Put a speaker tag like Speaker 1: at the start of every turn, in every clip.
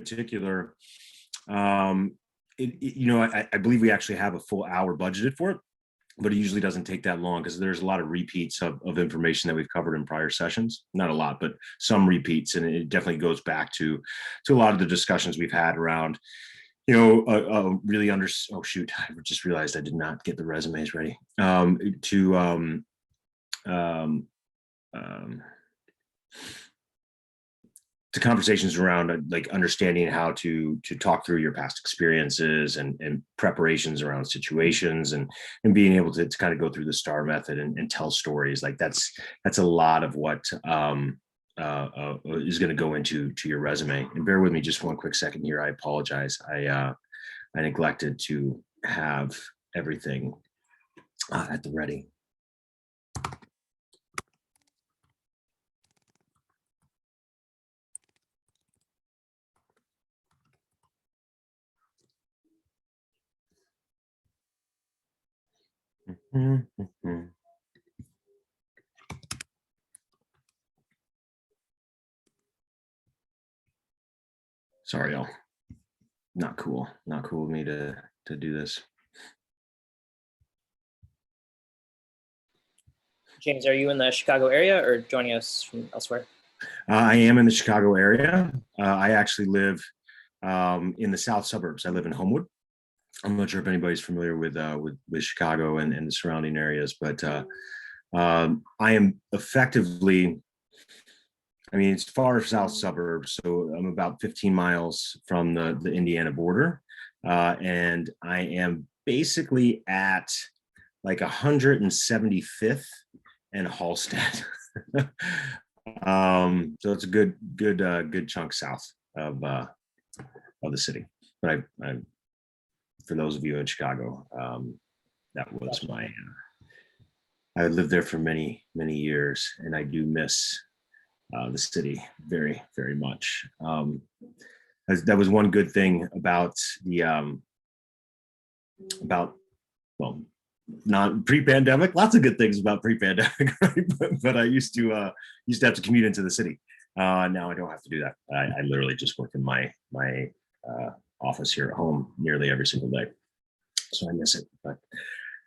Speaker 1: particular, I believe we actually have a full hour budgeted for it, but it usually doesn't take that long because there's a lot of repeats of information that we've covered in prior sessions. Not a lot, but some repeats, and it definitely goes back to a lot of the discussions we've had around, really oh shoot, I just realized I did not get the resumes ready. To conversations around like understanding how to talk through your past experiences and preparations around situations and being able to kind of go through the STAR method and tell stories. Like that's a lot of what is going to go into your resume. And bear with me just one quick second here. I apologize. I neglected to have everything at the ready. Sorry, y'all. Not cool of me to do this.
Speaker 2: James, are you in the Chicago area or joining us from elsewhere?
Speaker 1: I am in the Chicago area. I actually live in the south suburbs. I live in Homewood. I'm not sure if anybody's familiar with Chicago and the surrounding areas, but I am effectively, it's far south suburbs, so I'm about 15 miles from the Indiana border, and I am basically at like 175th and Halstead. So it's a good chunk south of the city. But I for those of you in Chicago, that was I lived there for many years, and I do miss the city very, very much. That was one good thing about not pre-pandemic. Lots of good things about pre-pandemic, right? But I used to have to commute into the city. Now I don't have to do that. I literally just work in my office here at home nearly every single day, so I miss it. But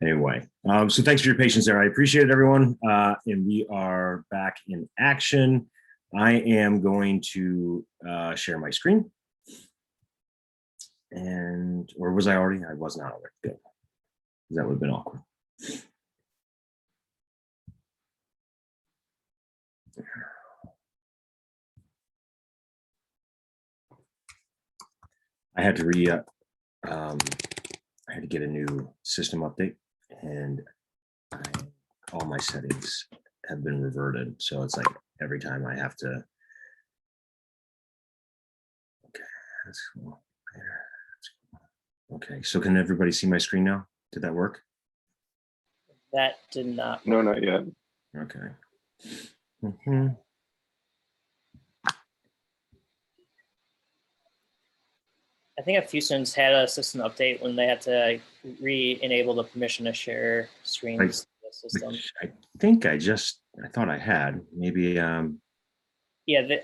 Speaker 1: anyway, so thanks for your patience there. I appreciate it, everyone. And we are back in action. I am going to share my screen. Or was I already? I was not already. Good. That would have been awkward. I had to I had to get a new system update, and all my settings have been reverted. So it's like every time I have to. Okay, that's cool. Okay, so can everybody see my screen now? Did that work?
Speaker 2: That did not work.
Speaker 3: No, not yet.
Speaker 1: Okay.
Speaker 2: I think a few students had a system update when they had to re-enable the permission to share screens to the system.
Speaker 1: I think I thought I had maybe.
Speaker 2: Yeah,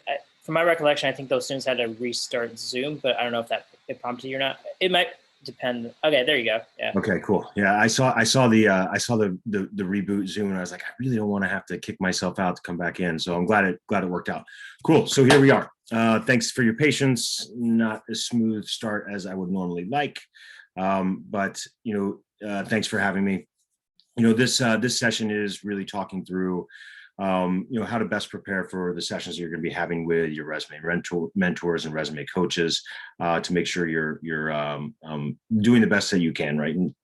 Speaker 2: from my recollection, I think those students had to restart Zoom, but I don't know if it prompted you or not. It might depend. Okay, there you go. Yeah.
Speaker 1: Okay, cool. Yeah, I saw the reboot Zoom, and I was like, I really don't want to have to kick myself out to come back in. So I'm glad it worked out. Cool. So here we are. Thanks for your patience. Not a smooth start as I would normally like, but thanks for having me. This session is really talking through how to best prepare for the sessions you're going to be having with your resume mentors and resume coaches to make sure you're doing the best that you can, right? And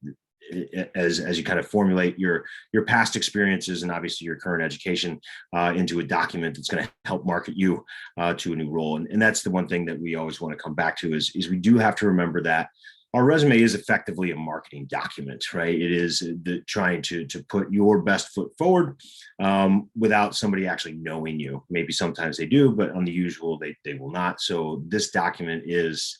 Speaker 1: as you kind of formulate your past experiences and obviously your current education into a document that's going to help market you to a new role. And that's the one thing that we always want to come back to is we do have to remember that our resume is effectively a marketing document, right? It is trying to put your best foot forward without somebody actually knowing you. Maybe sometimes they do, but on the usual, they will not. So this document is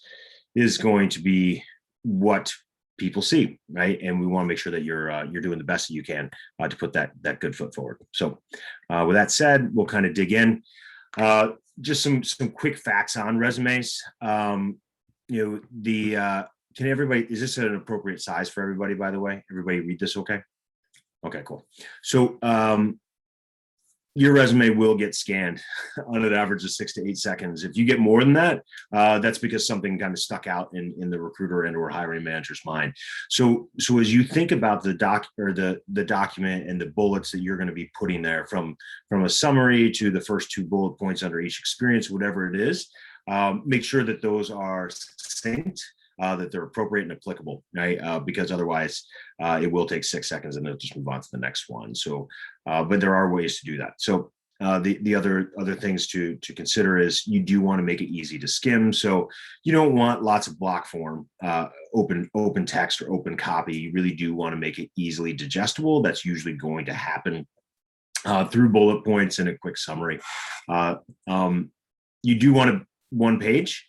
Speaker 1: going to be what people see, right? And we want to make sure that you're doing the best that you can to put that good foot forward. So with that said, we'll kind of dig in. just some quick facts on resumes. Can everybody, is this an appropriate size for everybody, by the way? Everybody read this okay? Okay, cool. So your resume will get scanned on an average of 6 to 8 seconds. If you get more than that, that's because something kind of stuck out in the recruiter and or hiring manager's mind. So as you think about the document and the bullets that you're going to be putting there, from a summary to the first 2 bullet points under each experience, whatever it is, make sure that those are succinct, that they're appropriate and applicable, right? Because otherwise it will take 6 seconds and they'll just move on to the next one. So, but there are ways to do that. So the other things to consider is you do want to make it easy to skim. So you don't want lots of block form, open text or open copy. You really do want to make it easily digestible. That's usually going to happen through bullet points and a quick summary. You do want a 1 page.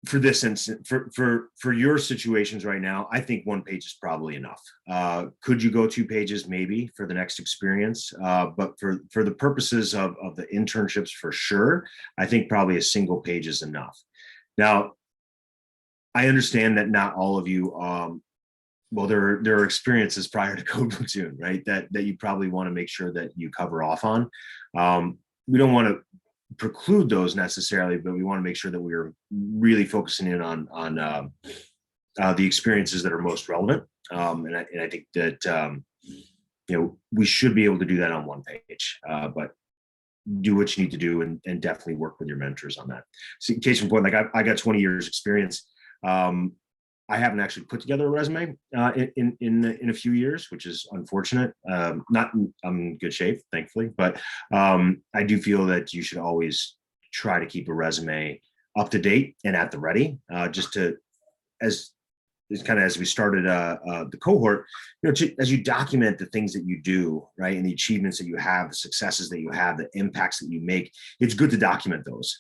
Speaker 1: For this instance, for your situations right now, I think 1 page is probably enough. Could you go 2 pages maybe for the next experience? But for the purposes of the internships, for sure, I think probably a single page is enough. Now, I understand that not all of you, well, there are experiences prior to Code Platoon, right? That you probably want to make sure that you cover off on. We don't want to preclude those necessarily, but we want to make sure that we're really focusing in on the experiences that are most relevant. And I think that we should be able to do that on 1 page, but do what you need to do and definitely work with your mentors on that. So, case in point, like I got 20 years experience. I haven't actually put together a resume in a few years, which is unfortunate. I'm in good shape, thankfully, but I do feel that you should always try to keep a resume up to date and at the ready, just to, as we started the cohort, as you document the things that you do, right, and the achievements that you have, the successes that you have, the impacts that you make, it's good to document those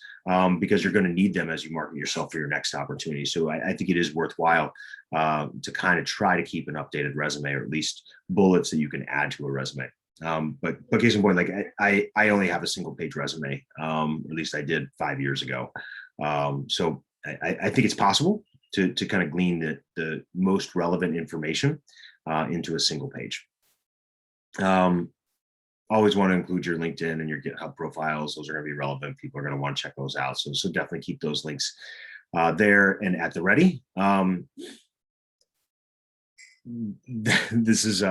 Speaker 1: because you're going to need them as you market yourself for your next opportunity. So I think it is worthwhile to kind of try to keep an updated resume, or at least bullets that you can add to a resume. But case in point, like I only have a single page resume, at least I did 5 years ago. So I think it's possible to kind of glean the most relevant information into a single page. Always want to include your LinkedIn and your GitHub profiles. Those are going to be relevant. People are going to want to check those out. So definitely keep those links there and at the ready. This is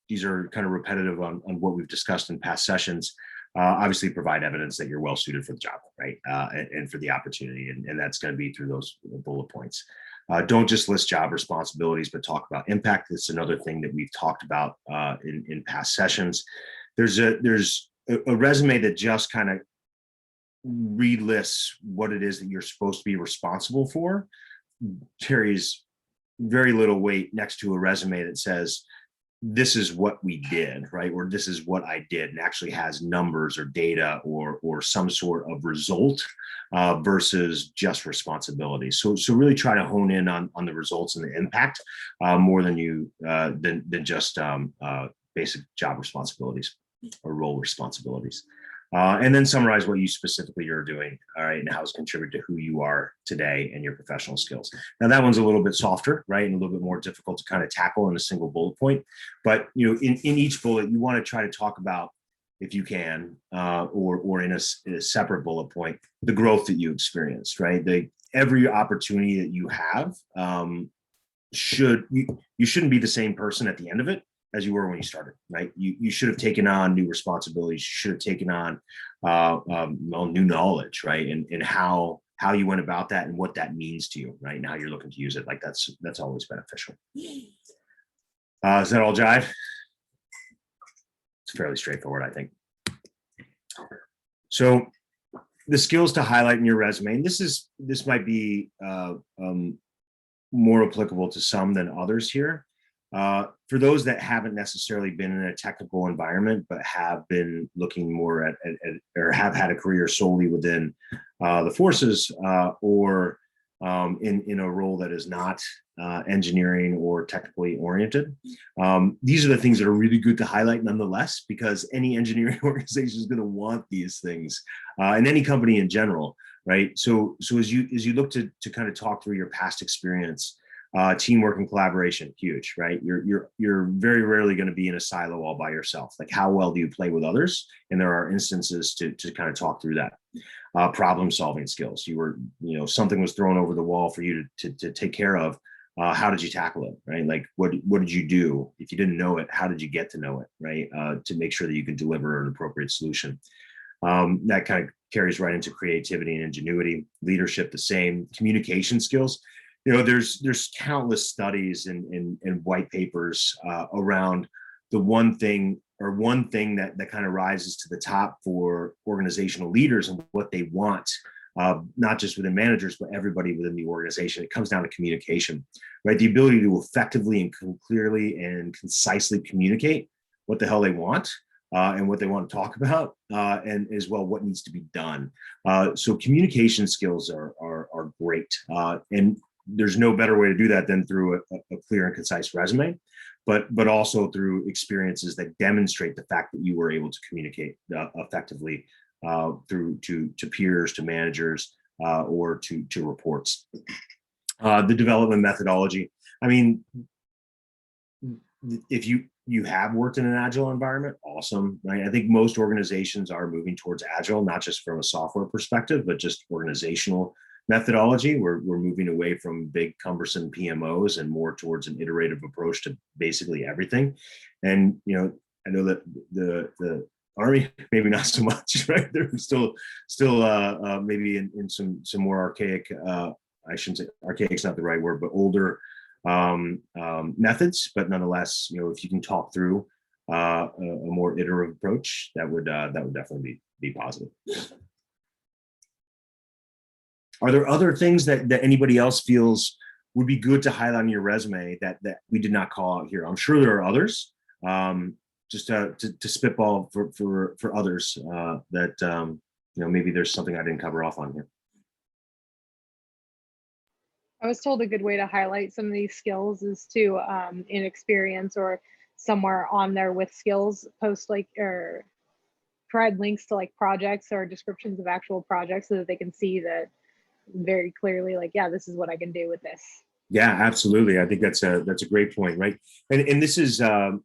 Speaker 1: these are kind of repetitive on what we've discussed in past sessions. Obviously provide evidence that you're well suited for the job, right? And for the opportunity. And that's going to be through those bullet points. Don't just list job responsibilities, but talk about impact. That's another thing that we've talked about in past sessions. There's a resume that just kind of relists what it is that you're supposed to be responsible for, carries very little weight next to a resume that says, this is what we did, right? Or this is what I did, and actually has numbers or data or some sort of result versus just responsibility. So really try to hone in on the results and the impact more than than just basic job responsibilities or role responsibilities. And then summarize what you specifically are doing, all right, and how it's contributed to who you are today and your professional skills. Now that one's a little bit softer, right, and a little bit more difficult to kind of tackle in a single bullet point. But in each bullet, you want to try to talk about, if you can, or in a separate bullet point, the growth that you experienced, right? Every opportunity that you have you shouldn't be the same person at the end of it as you were when you started, right? You should have taken on new responsibilities. You should have taken on new knowledge, right? And how you went about that and what that means to you, right? And how you're looking to use it. Like that's always beneficial. Is that all jive? It's fairly straightforward, I think. So the skills to highlight in your resume, and this might be more applicable to some than others here. For those that haven't necessarily been in a technical environment, but have been looking more at or have had a career solely within the forces or in a role that is not engineering or technically oriented. These are the things that are really good to highlight nonetheless, because any engineering organization is going to want these things, and any company in general, right? So as you look to kind of talk through your past experience, teamwork and collaboration, huge, right? You're very rarely going to be in a silo all by yourself. Like, how well do you play with others? And there are instances to kind of talk through that. Problem solving skills. Something was thrown over the wall for you to take care of. How did you tackle it, right? Like, what did you do? If you didn't know it, how did you get to know it, right? To make sure that you can deliver an appropriate solution. That kind of carries right into creativity and ingenuity. Leadership, the same. Communication skills. There's countless studies and white papers around the one thing that kind of rises to the top for organizational leaders and what they want, not just within managers, but everybody within the organization. It comes down to communication, right? The ability to effectively and clearly and concisely communicate what the hell they want and what they want to talk about, and as well what needs to be done. So communication skills are great, and there's no better way to do that than through a clear and concise resume, but also through experiences that demonstrate the fact that you were able to communicate effectively through to peers, to managers, or to reports. The development methodology. I mean, if you have worked in an agile environment, awesome, right? I think most organizations are moving towards agile, not just from a software perspective, but just organizational methodology. We're moving away from big cumbersome PMOs and more towards an iterative approach to basically everything. And I know that the Army maybe not so much, right? They're still maybe in some more archaic, I shouldn't say archaic is not the right word, but older methods. But nonetheless, if you can talk through a more iterative approach, that would definitely be positive. Are there other things that anybody else feels would be good to highlight on your resume that we did not call out here? I'm sure there are others. Just to spitball for others that maybe there's something I didn't cover off on here.
Speaker 3: I was told a good way to highlight some of these skills is to in experience or somewhere on there with skills, post or provide links to like projects or descriptions of actual projects so that they can see that very clearly, like, yeah, this is what I can do with this.
Speaker 1: Yeah, absolutely. I think that's a great point, right? And this is and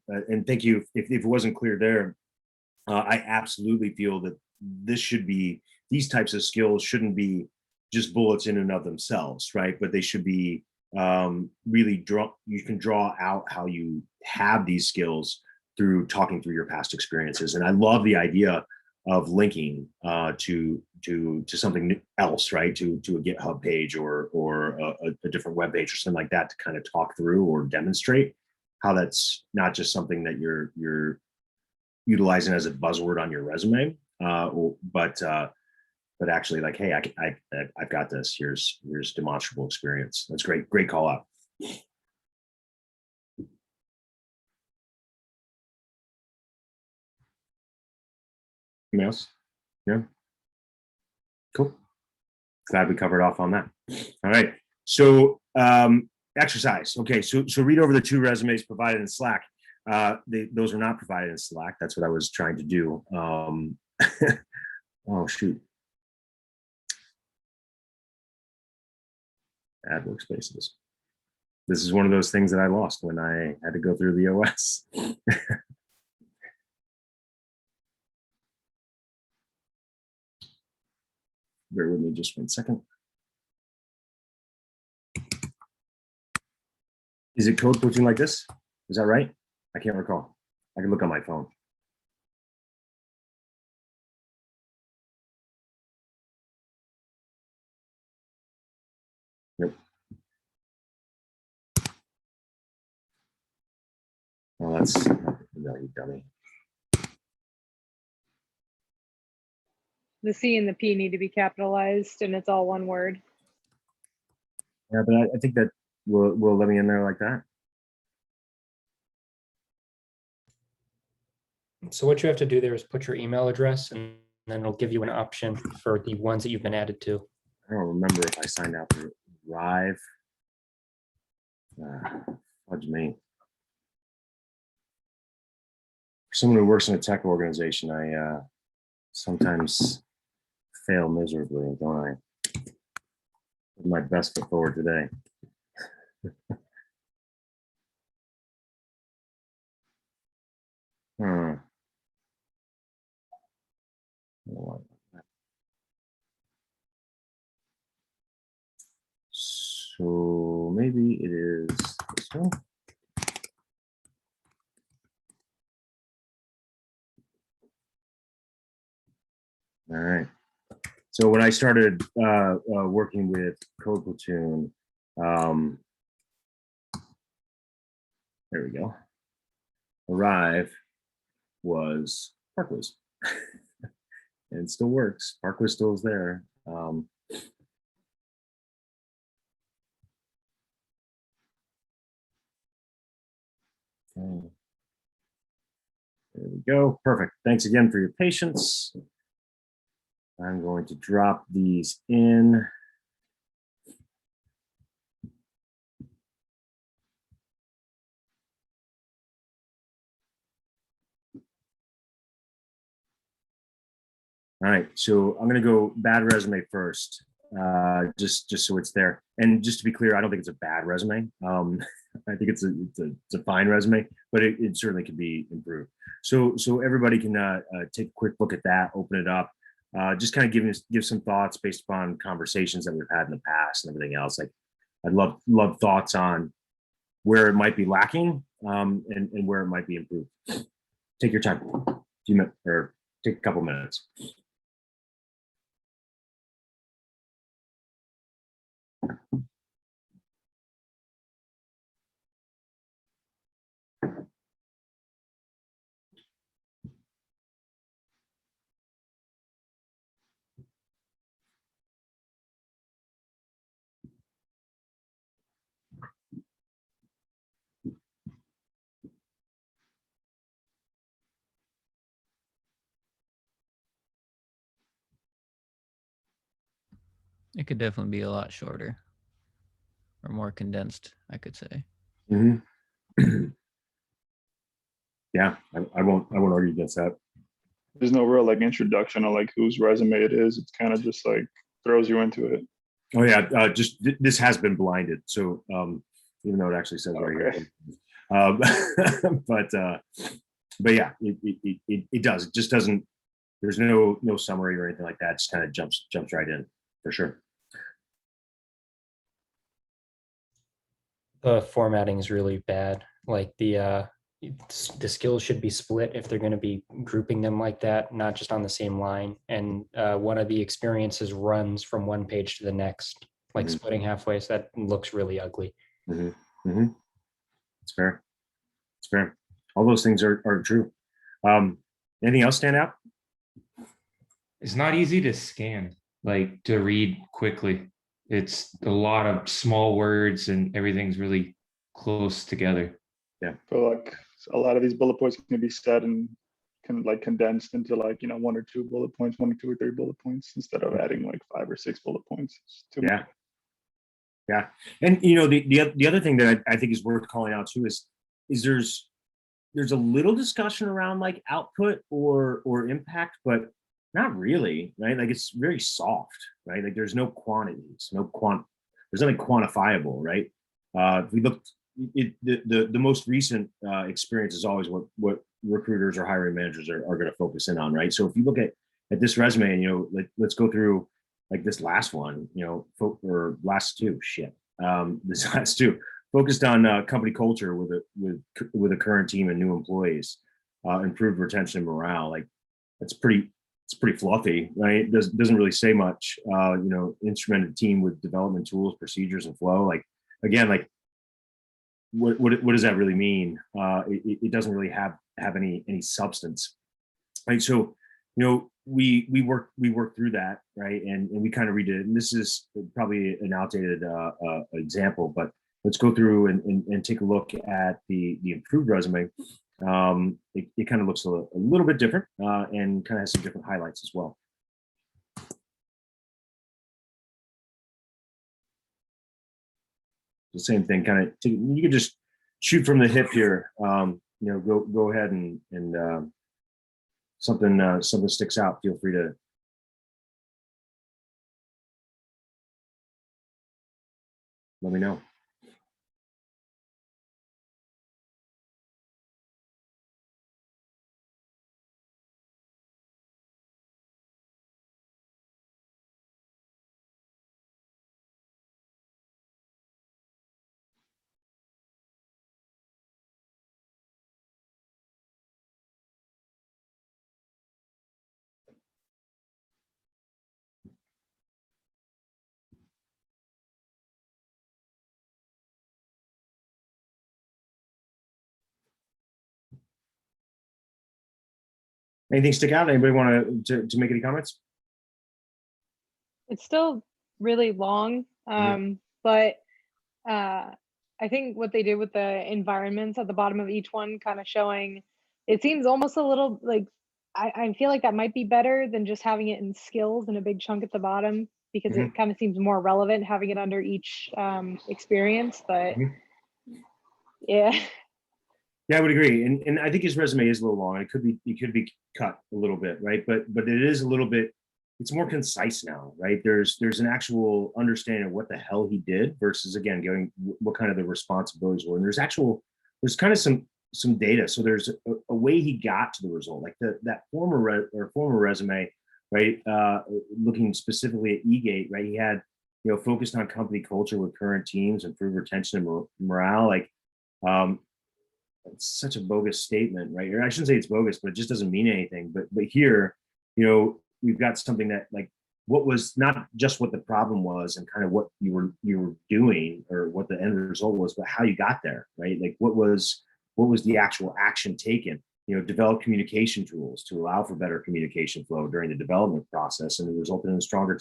Speaker 1: thank you. If it wasn't clear there, I absolutely feel that these types of skills shouldn't be just bullets in and of themselves, right? But they should be really you can draw out how you have these skills through talking through your past experiences. And I love the idea of linking to something else, right? To a GitHub page or a different web page or something like that to kind of talk through or demonstrate how that's not just something that you're utilizing as a buzzword on your resume, but actually like, hey, I've got this. Here's demonstrable experience. That's great. Great call out. Anything else? Yeah. Cool. Glad we covered off on that. All right. So exercise. Okay. So read over the 2 resumes provided in Slack. Those are not provided in Slack. That's what I was trying to do. Oh, shoot. Add workspaces. This is one of those things that I lost when I had to go through the OS. Bear with me just 1 second. Is it code switching like this? Is that right? I can't recall. I can look on my phone. Nope. Well, that's no, you dummy.
Speaker 3: The C and the P need to be capitalized and it's all one word.
Speaker 1: Yeah, but I think that will let me in there like that.
Speaker 4: So what you have to do there is put your email address and then it'll give you an option for the ones that you've been added to.
Speaker 1: I don't remember if I signed out for Rive. Fudge me. For someone who works in a tech organization, I sometimes fail miserably, don't I? Put my best foot forward today. So maybe it is this one. All right. So when I started working with Code Platoon, there we go. Arrive was Parkwiz, and it still works. Parkwiz still is there. Okay. There we go. Perfect. Thanks again for your patience. I'm going to drop these in. All right, so I'm going to go bad resume first, just so it's there. And just to be clear, I don't think it's a bad resume. I think it's a fine resume, but it certainly can be improved. So everybody can take a quick look at that, open it up, just kind of give some thoughts based upon conversations that we've had in the past and everything else. Like, I'd love thoughts on where it might be lacking, and where it might be improved. Take your time, or take a couple minutes.
Speaker 5: It could definitely be a lot shorter or more condensed, I could say.
Speaker 1: Mm-hmm. Yeah, I won't argue against that.
Speaker 6: There's no real like introduction on like whose resume it is. It's kind of just like throws you into it.
Speaker 1: Oh yeah, this has been blinded, so even though it actually says right here, but yeah, it does. It just doesn't. There's no summary or anything like that. It just kind of jumps right in for sure.
Speaker 4: The formatting is really bad. Like the skills should be split if they're going to be grouping them like that, not just on the same line. And one of the experiences runs from one page to the next, like splitting halfway. So that looks really ugly.
Speaker 1: It's fair. It's fair. All those things are true. Anything else stand out?
Speaker 7: It's not easy to scan, like to read quickly. It's a lot of small words and everything's really close together.
Speaker 6: I feel like a lot of these bullet points can be said and can like condensed into like, 1 or 2 bullet points, 1 or 2 or 3 bullet points instead of adding like 5 or 6 bullet points. It's too much.
Speaker 1: Yeah. And the other thing that I think is worth calling out too is there's a little discussion around like output or impact, but not really, right? Like, it's very soft, right? Like, there's no quantities, there's nothing quantifiable, right? If we look, the most recent experience is always what recruiters or hiring managers are going to focus in on, right? So if you look at this resume, and like, let's go through like this last one, or last two, this last two, focused on company culture with a current team and new employees, improved retention and morale. Like, it's pretty fluffy, right? Doesn't really say much. Instrumented team with development tools, procedures, and flow. Like, again, like, what does that really mean? It doesn't really have any substance, right? So, we work through that, right? And we kind of redid it. And this is probably an outdated example, but let's go through and take a look at the improved resume. It kind of looks a little bit different, and kind of has some different highlights as well. the same thing. Kind of, you could just shoot from the hip here. Go ahead and something sticks out. Feel free to. Let me know. Anything stick out? Anybody want to make any comments?
Speaker 3: It's still really long, but I think what they did with the environments at the bottom of each one, kind of showing, it seems almost a little like, I feel like that might be better than just having it in skills in a big chunk at the bottom, because it kind of seems more relevant having it under each experience. But yeah.
Speaker 1: Yeah, I would agree, and I think his resume is a little long. It could be cut a little bit, right? But it is a little bit. It's more concise now, right? There's an actual understanding of what the hell he did versus, again, going what kind of the responsibilities were. And there's kind of some data. So there's a way he got to the result, like that former resume, right? Looking specifically at eGate, right? He had focused on company culture with current teams, improve retention and morale, like. It's such a bogus statement, right? Or I shouldn't say it's bogus, but it just doesn't mean anything. But here, we've got something that, like, what was not just what the problem was and kind of what you were doing or what the end result was, but how you got there, right? Like what was the actual action taken? Develop communication tools to allow for better communication flow during the development process, and it resulted in a strong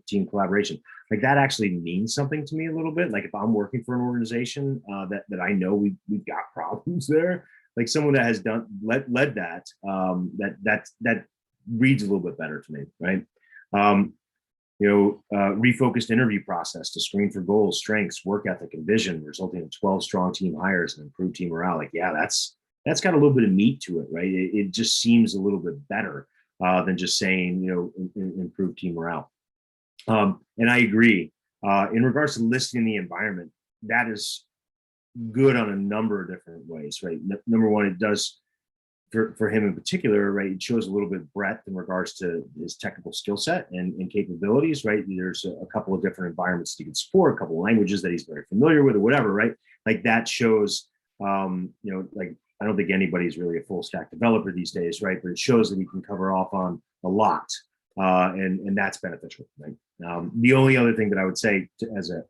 Speaker 1: team collaboration. Like that actually means something to me a little bit. Like if I'm working for an organization that I know we've got problems there, like someone that has led that, that reads a little bit better to me, right? Refocused interview process to screen for goals, strengths, work ethic, and vision, resulting in 12 strong team hires and improved team morale. Like, yeah, that's got a little bit of meat to it, right? It just seems a little bit better than just saying, improve team morale. And I agree. In regards to listing the environment, that is good on a number of different ways, right? Number one, it does, for him in particular, right, it shows a little bit of breadth in regards to his technical skill set and capabilities, right? There's a couple of different environments that he can support, a couple of languages that he's very familiar with or whatever, right? Like that shows, like, I don't think anybody's really a full stack developer these days, right? But it shows that he can cover off on a lot, and that's beneficial, right? The only other thing that I would say as a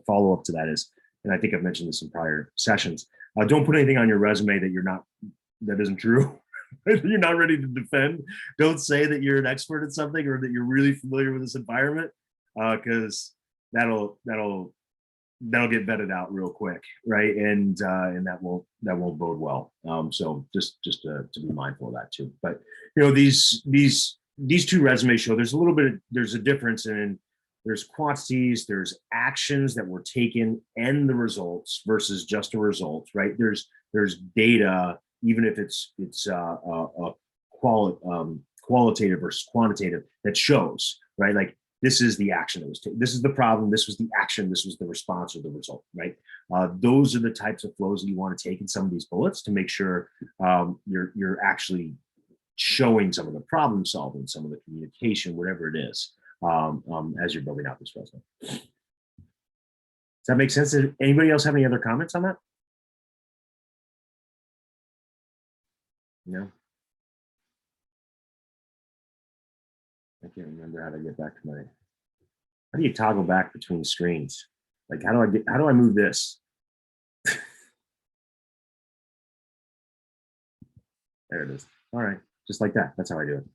Speaker 1: follow up to that is, and I think I've mentioned this in prior sessions, don't put anything on your resume that isn't true. You're not ready to defend. Don't say that you're an expert at something or that you're really familiar with this environment, because that'll get vetted out real quick, right? And that won't bode well. So just to be mindful of that too. But these two resumes show there's a difference in there's quantities, there's actions that were taken and the results versus just a result, right? There's data, even if it's qualitative versus quantitative, that shows, right? Like this is the action that was taken. This is the problem. This was the action. This was the response or the result, right? Those are the types of flows that you want to take in some of these bullets to make sure you're actually showing some of the problem solving, some of the communication, whatever it is, as you're building out this resume. Does that make sense? Does anybody else have any other comments on that? No. I can't remember how to get back to my. How do you toggle back between screens? Like, how do I move this? There it is. All right, just like that. That's how I do it.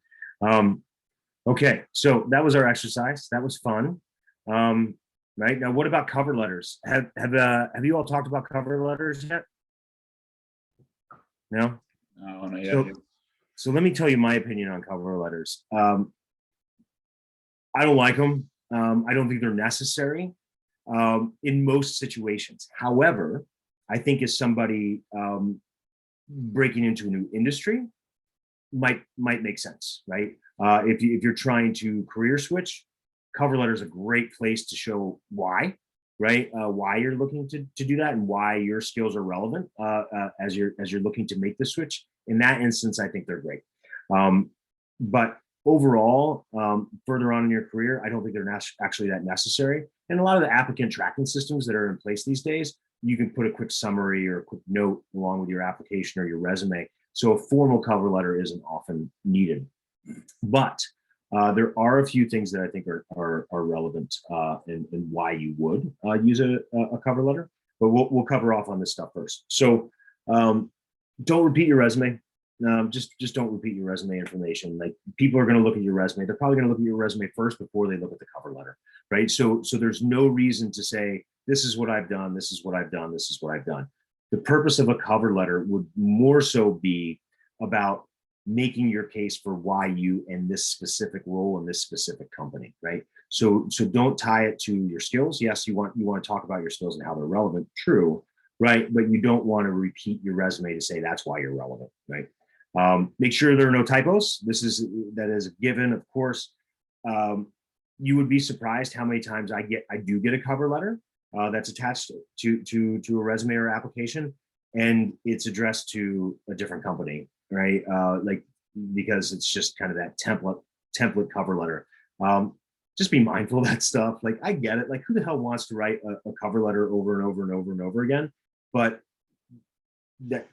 Speaker 1: Okay, so that was our exercise. That was fun. Right now, what about cover letters? Have you all talked about cover letters yet? No.
Speaker 6: No, not yet.
Speaker 1: So let me tell you my opinion on cover letters. I don't like them. I don't think they're necessary. in most situations. However, I think as somebody breaking into a new industry might make sense, right? If you're trying to career switch, cover letter is a great place to show why, right? Why you're looking to do that and why your skills are relevant as you're looking to make the switch. In that instance, I think they're great. But overall, further on in your career, I don't think they're actually that necessary. And a lot of the applicant tracking systems that are in place these days, you can put a quick summary or a quick note along with your application or your resume. So a formal cover letter isn't often needed. But there are a few things that I think are relevant in why you would use a cover letter. But we'll cover off on this stuff first. So don't repeat your resume. Just don't repeat your resume information. Like, people are going to look at your resume. They're probably going to look at your resume first before they look at the cover letter, right? So there's no reason to say, this is what I've done, this is what I've done, this is what I've done. The purpose of a cover letter would more so be about making your case for why you in this specific role in this specific company, right? So don't tie it to your skills. Yes, you want to talk about your skills and how they're relevant, true, right? But you don't want to repeat your resume to say that's why you're relevant, right? Make sure there are no typos. That is a given, of course. You would be surprised how many times I do get a cover letter that's attached to a resume or application, and it's addressed to a different company, right? Like, because it's just kind of that template cover letter. Just be mindful of that stuff. Like, I get it. Like, who the hell wants to write a cover letter over and over and over and over again? But that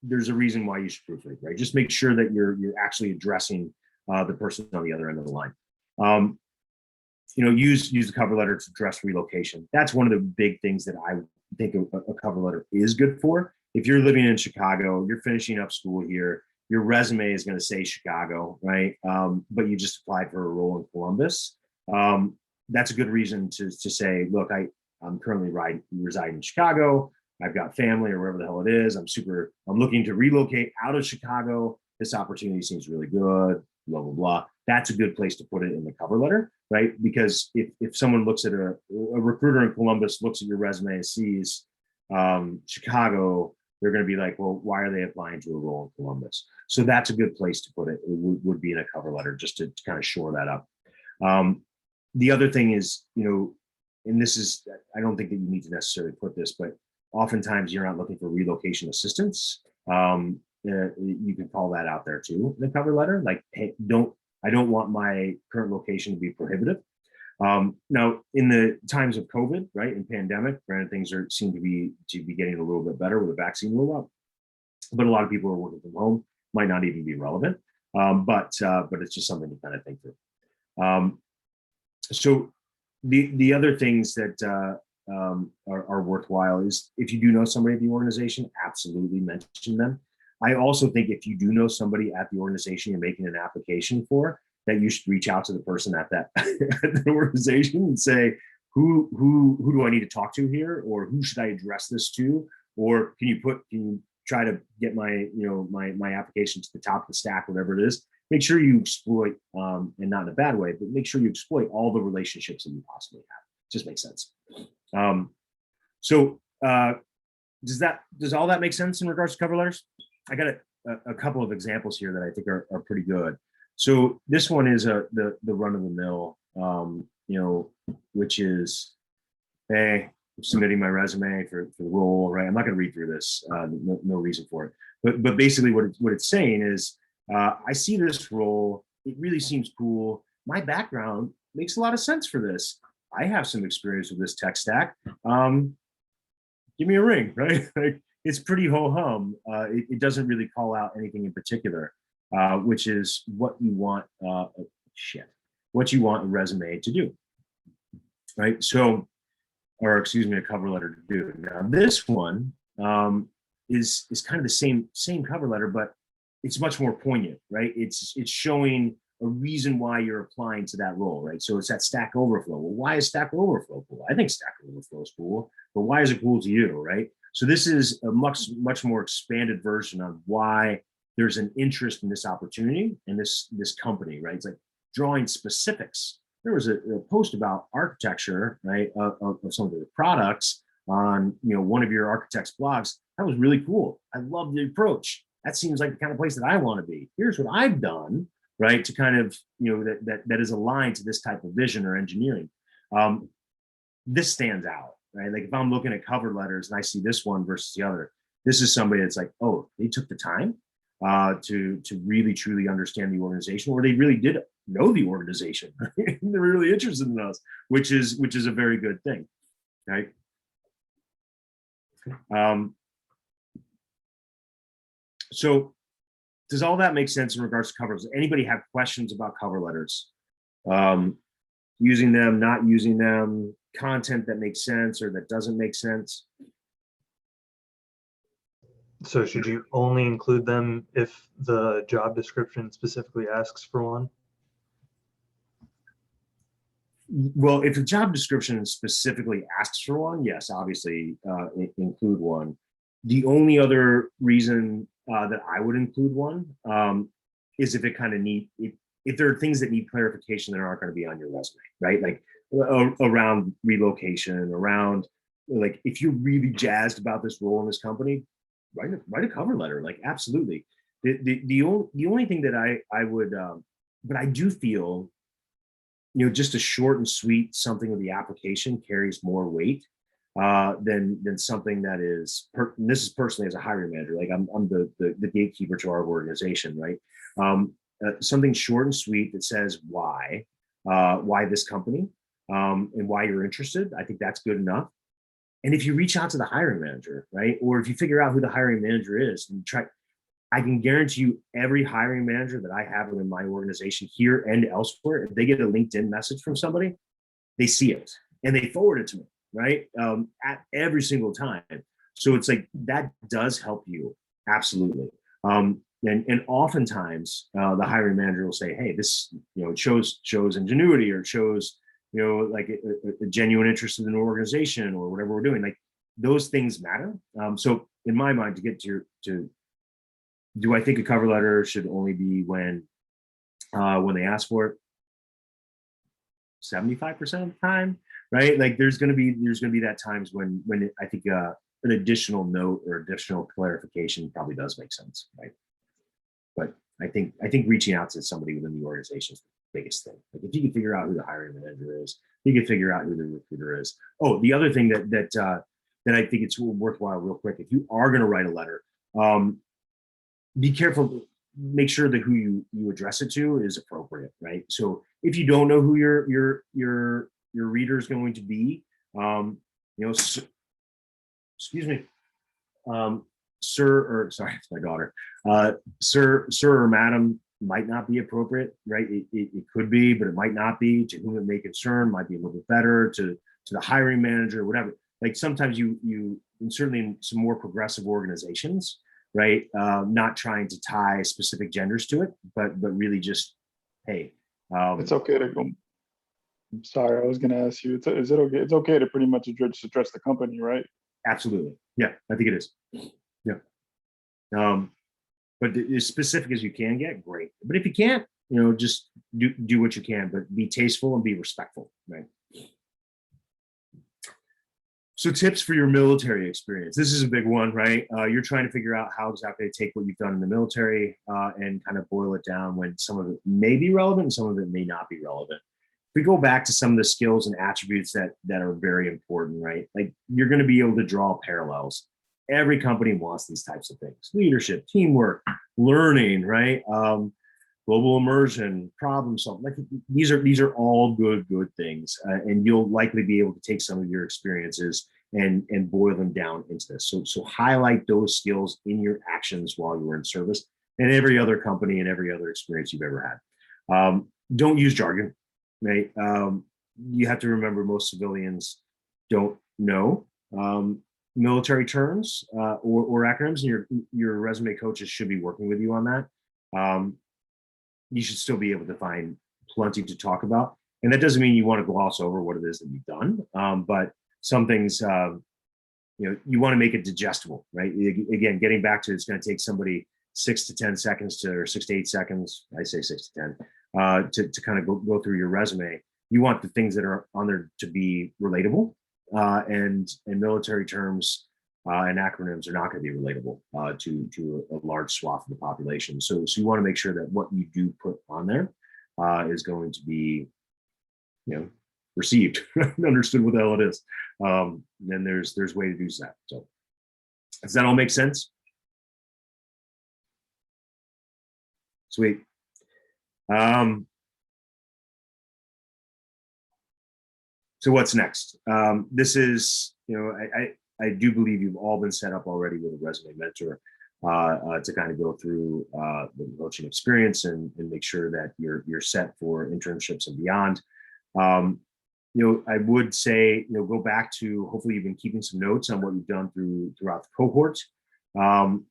Speaker 1: there's a reason why you should proofread, right? Just make sure that you're actually addressing the person on the other end of the line. Use the cover letter to address relocation. That's one of the big things that I think a cover letter is good for. If you're living in Chicago, you're finishing up school here, your resume is going to say Chicago, right? But you just applied for a role in Columbus. That's a good reason to say, look, I'm currently residing in Chicago. I've got family or wherever the hell it is. I'm looking to relocate out of Chicago. This opportunity seems really good, blah, blah, blah. That's a good place to put it in the cover letter, right? Because if someone looks at a recruiter in Columbus, looks at your resume and sees Chicago, they're going to be like, well, why are they applying to a role in Columbus? So that's a good place to put it. It would be in a cover letter, just to kind of shore that up. The other thing is, and this is, I don't think that you need to necessarily put this, but oftentimes you're not looking for relocation assistance. You can call that out there too in the cover letter. Like, hey, I don't want my current location to be prohibitive. Now, in the times of COVID, right, in pandemic, granted, things seem to be getting a little bit better with the vaccine rollout, but a lot of people are working from home, might not even be relevant. But it's just something to kind of think through. So the other things that are worthwhile is, if you do know somebody at the organization, absolutely mention them. I also think if you do know somebody at the organization you're making an application for, that you should reach out to the person at that at the organization and say, who do I need to talk to here, or who should I address this to, or can you try to get my my application to the top of the stack, whatever it is. Make sure you exploit, and not in a bad way, but make sure you exploit all the relationships that you possibly have. It just makes sense. Does all that make sense in regards to cover letters? I got a couple of examples here that I think are pretty good. So this one is the run of the mill, which is, hey, I'm submitting my resume for the role, right? I'm not going to read through this, no reason for it. But basically what it's saying is, I see this role, it really seems cool. My background makes a lot of sense for this. I have some experience with this tech stack. Give me a ring, right? Like, it's pretty ho-hum. It doesn't really call out anything in particular, which is what you want what you want a resume to do, right? So, or excuse me, a cover letter to do. Now this one is kind of the same cover letter, but it's much more poignant, right? It's showing a reason why you're applying to that role, right? So it's that Stack Overflow. Well, why is Stack Overflow cool? I think Stack Overflow is cool, but why is it cool to you, right? So this is a much more expanded version of why there's an interest in this opportunity and this company, right? It's like drawing specifics, there was a post about architecture, right, of some of the products on, one of your architects' blogs. That was really cool. I love the approach. That seems like the kind of place that I want to be. Here's what I've done, right, to kind of, that is aligned to this type of vision or engineering. This stands out, right? Like if I'm looking at cover letters and I see this one versus the other, this is somebody that's like, oh, they took the time to really truly understand the organization, or they really did know the organization. They're really interested in us, which is a very good thing, right? So does all that make sense in regards to covers? Does anybody have questions about cover letters? Using them, not using them, content that makes sense or that doesn't make sense?
Speaker 8: So should you only include them if the job description specifically asks for one?
Speaker 1: Well, if the job description specifically asks for one, yes, obviously include one. The only other reason that I would include one is if it kind of if there are things that need clarification that aren't going to be on your resume, right? Like around relocation, around like if you're really jazzed about this role in this company, write a cover letter. Like absolutely. The only thing that I would, but I do feel, just a short and sweet something of the application carries more weight than something that is. And this is personally as a hiring manager. Like I'm the gatekeeper to our organization, right? Something short and sweet that says why this company and why you're interested. I think that's good enough. And if you reach out to the hiring manager, right, or if you figure out who the hiring manager is and try, I can guarantee you every hiring manager that I have in my organization here and elsewhere, if they get a LinkedIn message from somebody, they see it and they forward it to me, right, at every single time. So it's like that does help you, absolutely. And oftentimes the hiring manager will say, hey, this, it shows ingenuity, or it shows, like a genuine interest in an organization or whatever we're doing. Like those things matter. So in my mind, to get to do I think a cover letter should only be when they ask for it? 75% of the time, right? Like there's going to be that times when I think an additional note or additional clarification probably does make sense, right? But I think reaching out to somebody within the organization is the biggest thing. Like if you can figure out who the hiring manager is, you can figure out who the recruiter is. Oh, the other thing that I think it's worthwhile, real quick, if you are going to write a letter, be careful. Make sure that who you address it to is appropriate, right? So if you don't know who your reader is going to be, excuse me, sir, or sorry, it's my daughter, sir or madam might not be appropriate, right? It could be, but it might not be. To whom it may concern might be a little bit better. To the hiring manager, whatever. Like sometimes you and certainly in some more progressive organizations, right? Not trying to tie specific genders to it, but really just, hey.
Speaker 6: It's okay to go. I'm sorry, I was going to ask you. Is it okay? It's okay to pretty much address the company, right?
Speaker 1: Absolutely. Yeah, I think it is. Yeah. But as specific as you can get, great. But if you can't, just do what you can, but be tasteful and be respectful, right? So tips for your military experience. This is a big one, right? You're trying to figure out how exactly to take what you've done in the military and kind of boil it down when some of it may be relevant and some of it may not be relevant. If we go back to some of the skills and attributes that are very important, right? Like you're going to be able to draw parallels. Every company wants these types of things: leadership, teamwork, learning, right? Global immersion, problem solving. Like these are all good things, and you'll likely be able to take some of your experiences and boil them down into this. So highlight those skills in your actions while you were in service, and every other company and every other experience you've ever had. Don't use jargon, right? You have to remember most civilians don't know military terms or acronyms, and your resume coaches should be working with you on that. You should still be able to find plenty to talk about. And that doesn't mean you want to gloss over what it is that you've done. But some things, you want to make it digestible, right? Again, getting back to, it's going to take somebody 6 to 10 seconds or 6 to 8 seconds, I say 6 to 10, to kind of go through your resume. you want the things that are on there to be relatable, and military terms and acronyms are not going to be relatable to a large swath of the population. So you want to make sure that what you do put on there is going to be, received, understood what the hell it is. Then there's way to do that. So does that all make sense? Sweet. So what's next? This is, I do believe you've all been set up already with a resume mentor to kind of go through the coaching experience and make sure that you're set for internships and beyond. I would say, go back to, hopefully you've been keeping some notes on what you've done throughout the cohort, and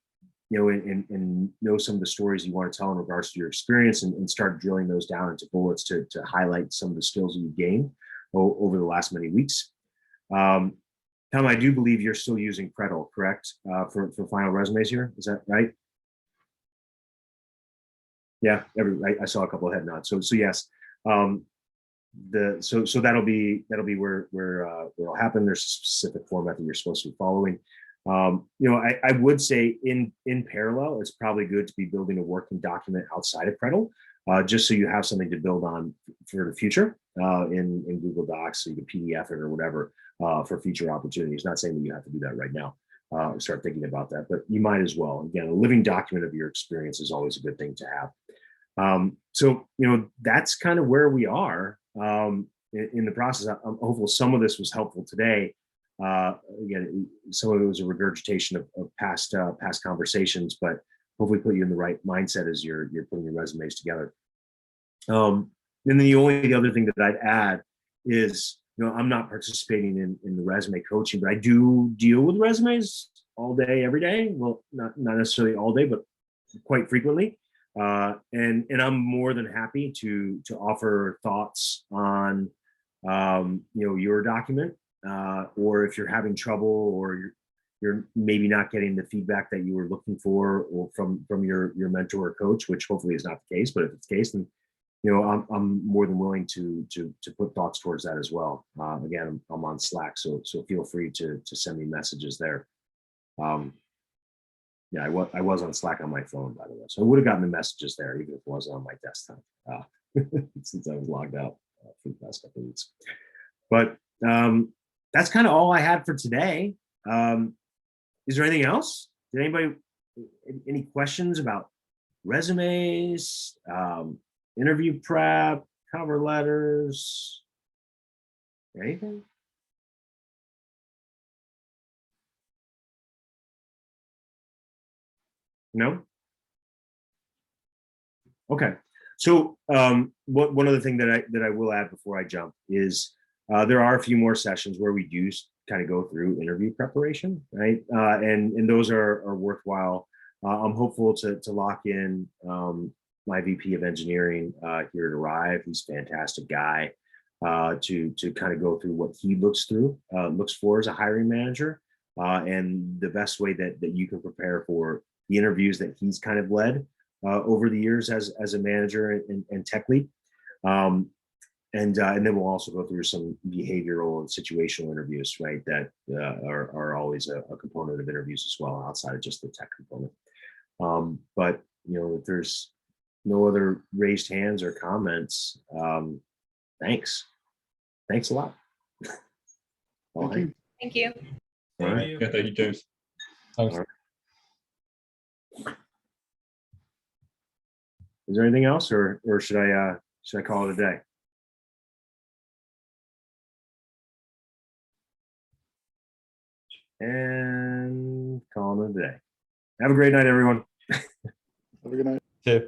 Speaker 1: know some of the stories you want to tell in regards to your experience, and start drilling those down into bullets to highlight some of the skills that you've gained over the last many weeks. Tom, I do believe you're still using Predel, correct? For final resumes here, is that right? Yeah, I saw a couple of head nods. So yes, so that'll be where it'll happen. There's a specific format that you're supposed to be following. I would say in parallel, it's probably good to be building a working document outside of Predel, just so you have something to build on for the future in Google Docs, so you can PDF it or whatever for future opportunities. Not saying that you have to do that right now. Start thinking about that, but you might as well. Again, a living document of your experience is always a good thing to have. So that's kind of where we are in the process. I'm hopeful some of this was helpful today. Again, some of it was a regurgitation of past conversations, but hopefully put you in the right mindset as you're putting your resumes together. And then the other thing that I'd add is, I'm not participating in the resume coaching, but I do deal with resumes all day, every day. Well, not necessarily all day, but quite frequently. And I'm more than happy to offer thoughts on, your document, or if you're having trouble, or you're maybe not getting the feedback that you were looking for, or from your mentor or coach, which hopefully is not the case. But if it's the case, then I'm more than willing to put thoughts towards that as well. Again, I'm on Slack, so feel free to send me messages there. Yeah, I was on Slack on my phone, by the way, so I would have gotten the messages there even if it wasn't on my desktop, since I was logged out for the past couple of weeks. But that's kind of all I had for today. Is there anything else? Did anybody any questions about resumes, interview prep, cover letters, anything? No? Okay. So one other thing that I will add before I jump is there are a few more sessions where we do kind of go through interview preparation, right? And those are worthwhile. I'm hopeful to lock in my VP of engineering here at Arrive. He's a fantastic guy to kind of go through what he looks for as a hiring manager, and the best way that you can prepare for the interviews that he's kind of led over the years as a manager and tech lead. And then we'll also go through some behavioral and situational interviews, right? That are always a component of interviews as well, outside of just the tech component. But if there's no other raised hands or comments, thanks a lot.
Speaker 6: Thank you.
Speaker 9: Thank you.
Speaker 1: All right.
Speaker 10: Yeah, thank you, James.
Speaker 1: All right. Is there anything else, or should I call it a day? And call it a day. Have a great night, everyone.
Speaker 6: Have a good night.
Speaker 10: Okay.